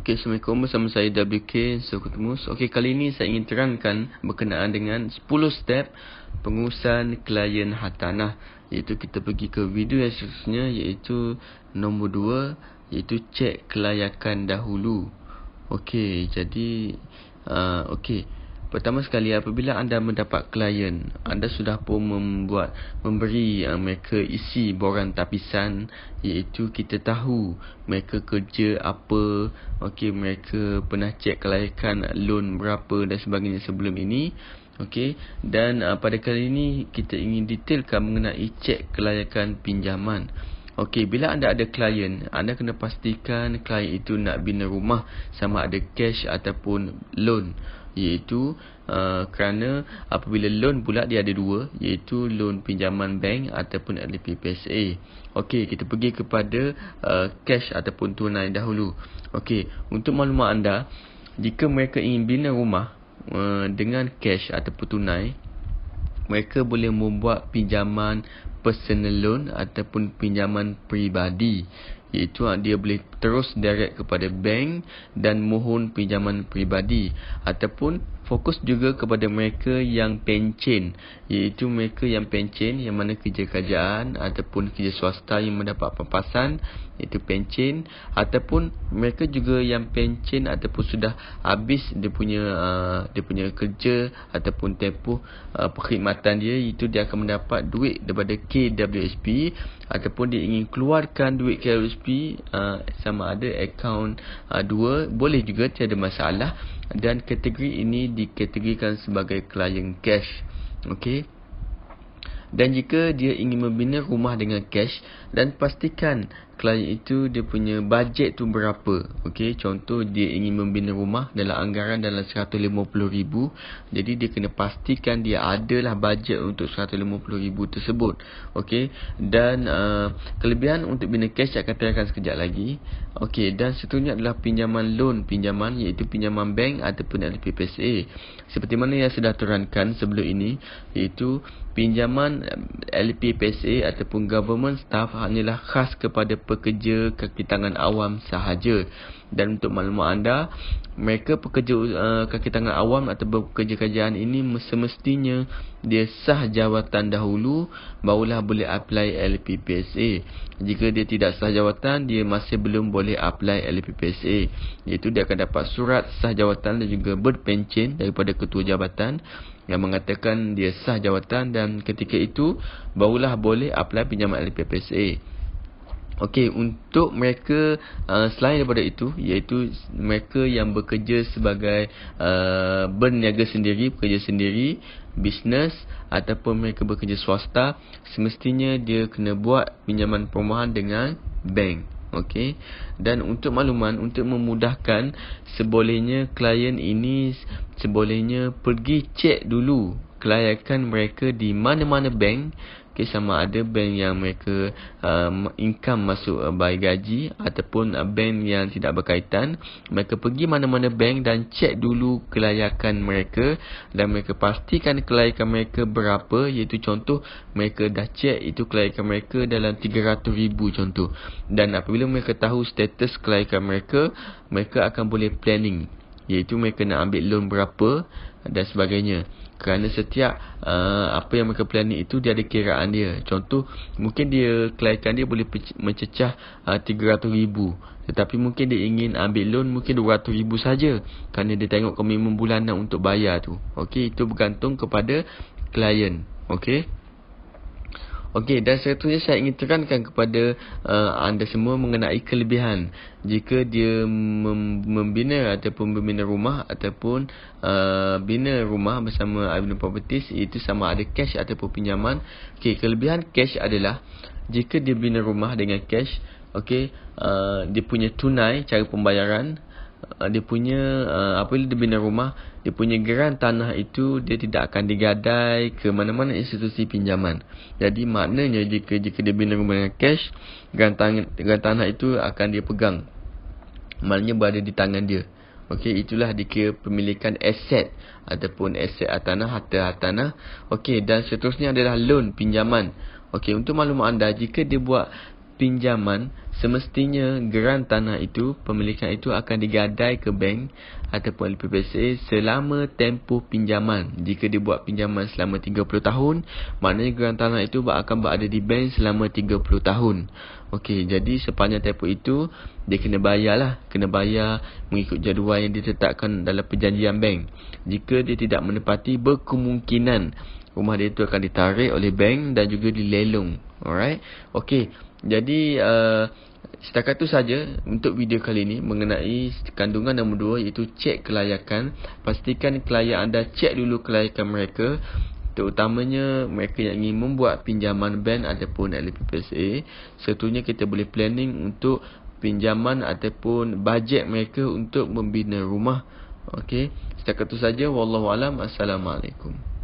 Okay, Assalamualaikum, bersama saya WK Sokutumus. Okay, kali ini saya ingin terangkan berkenaan dengan 10 step pengurusan klien hartanah. Iaitu kita pergi ke video yang seterusnya, iaitu nombor 2, iaitu cek kelayakan dahulu. Okay, jadi pertama sekali, apabila anda mendapat klien, anda sudah pun memberi mereka isi borang tapisan, iaitu kita tahu mereka kerja apa, okey, mereka pernah cek kelayakan loan berapa dan sebagainya sebelum ini. Okey, dan pada kali ini kita ingin detailkan mengenai cek kelayakan pinjaman. Okey, bila anda ada klien, anda kena pastikan klien itu nak bina rumah, sama ada cash ataupun loan. Iaitu kerana apabila loan pula dia ada dua, iaitu loan pinjaman bank ataupun LPPSA. Okey, kita pergi kepada cash ataupun tunai dahulu. Okey, untuk maklumat anda, jika mereka ingin bina rumah dengan cash ataupun tunai, mereka boleh membuat pinjaman personal loan ataupun pinjaman peribadi. Iaitu dia boleh terus direct kepada bank dan mohon pinjaman peribadi, ataupun fokus juga kepada mereka yang pencen, iaitu mereka yang pencen yang mana kerja kerajaan ataupun kerja swasta yang mendapat pampasan, iaitu pencen, ataupun mereka juga yang pencen ataupun sudah habis dia punya kerja ataupun tempoh perkhidmatan dia, itu dia akan mendapat duit daripada KWSP, ataupun dia ingin keluarkan duit KWSP sama ada akaun 2, boleh juga, tiada masalah. Dan kategori ini dikategorikan sebagai klien cash. Okey. Dan jika dia ingin membina rumah dengan cash, dan pastikan klien itu dia punya bajet tu berapa. Okey, contoh dia ingin membina rumah dalam anggaran dalam 150,000, jadi dia kena pastikan dia adalah bajet untuk 150,000 tersebut. Okey, dan kelebihan untuk bina cash akan terangkan sekejap lagi. Okey, dan seterusnya adalah pinjaman loan pinjaman, iaitu pinjaman bank ataupun LPPSA. Seperti mana yang sudah terangkan sebelum ini, iaitu pinjaman LPPSA ataupun government staff hanyalah khas kepada pekerja kaki tangan awam sahaja. Dan untuk maklumat anda, mereka pekerja kaki tangan awam atau pekerja kerajaan ini semestinya dia sah jawatan dahulu, barulah boleh apply LPPSA. Jika dia tidak sah jawatan, dia masih belum boleh apply LPPSA. Iaitu dia akan dapat surat sah jawatan dan juga berpencen daripada ketua jabatan yang mengatakan dia sah jawatan, dan ketika itu barulah boleh apply pinjaman LPPSA. Okey, untuk mereka selain daripada itu, iaitu mereka yang bekerja sebagai berniaga sendiri, bekerja sendiri, bisnes, ataupun mereka bekerja swasta, semestinya dia kena buat pinjaman perumahan dengan bank. Okey, dan untuk makluman, untuk memudahkan, sebolehnya klien ini pergi cek dulu kelayakan mereka di mana-mana bank. Okay, sama ada bank yang mereka income masuk by gaji ataupun bank yang tidak berkaitan. Mereka pergi mana-mana bank dan cek dulu kelayakan mereka, dan mereka pastikan kelayakan mereka berapa. Iaitu contoh, mereka dah cek itu kelayakan mereka dalam 300,000 contoh. Dan apabila mereka tahu status kelayakan mereka, mereka akan boleh planning, iaitu mereka nak ambil loan berapa dan sebagainya. Kerana setiap apa yang mereka planning itu dia ada kiraan dia. Contoh, mungkin dia kelayakan dia boleh mencecah 300,000, tetapi mungkin dia ingin ambil loan mungkin 200,000 saja, kerana dia tengok komitmen bulanan untuk bayar tu. Okey, itu bergantung kepada klien. Okey. Okey, dan seterusnya saya ingin terangkan kepada anda semua mengenai kelebihan jika dia membina ataupun membina rumah ataupun bina rumah bersama Avenue Properties, itu sama ada cash ataupun pinjaman. Okey, kelebihan cash adalah jika dia bina rumah dengan cash, okey, dia punya tunai cara pembayaran, dia punya apabila dia bina rumah, dia punya geran tanah itu dia tidak akan digadai ke mana-mana institusi pinjaman. Jadi maknanya jika dia bina rumah dengan cash, geran tanah itu akan dia pegang, maknanya berada di tangan dia. Okey, itulah dikira pemilikan aset ataupun aset tanah, harta tanah. Okey, dan seterusnya adalah loan pinjaman. Okey, untuk maklumat anda, jika dia buat pinjaman, semestinya geran tanah itu, pemilikan itu akan digadai ke bank ataupun LPPSA selama tempoh pinjaman. Jika dia buat pinjaman selama 30 tahun, maknanya geran tanah itu akan berada di bank selama 30 tahun. Okey, jadi sepanjang tempoh itu dia kena bayar lah, kena bayar mengikut jadual yang ditetapkan dalam perjanjian bank. Jika dia tidak menepati, berkemungkinan rumah dia itu akan ditarik oleh bank dan juga dilelong. Alright. Okey. Jadi setakat itu saja untuk video kali ini mengenai kandungan nombor 2, iaitu cek kelayakan. Pastikan klien anda cek dulu kelayakan mereka, terutamanya mereka yang ingin membuat pinjaman bank ataupun LPPSA. Sertunya kita boleh planning untuk pinjaman ataupun bajet mereka untuk membina rumah. Okey. Setakat itu saja. Wallahualam. Assalamualaikum.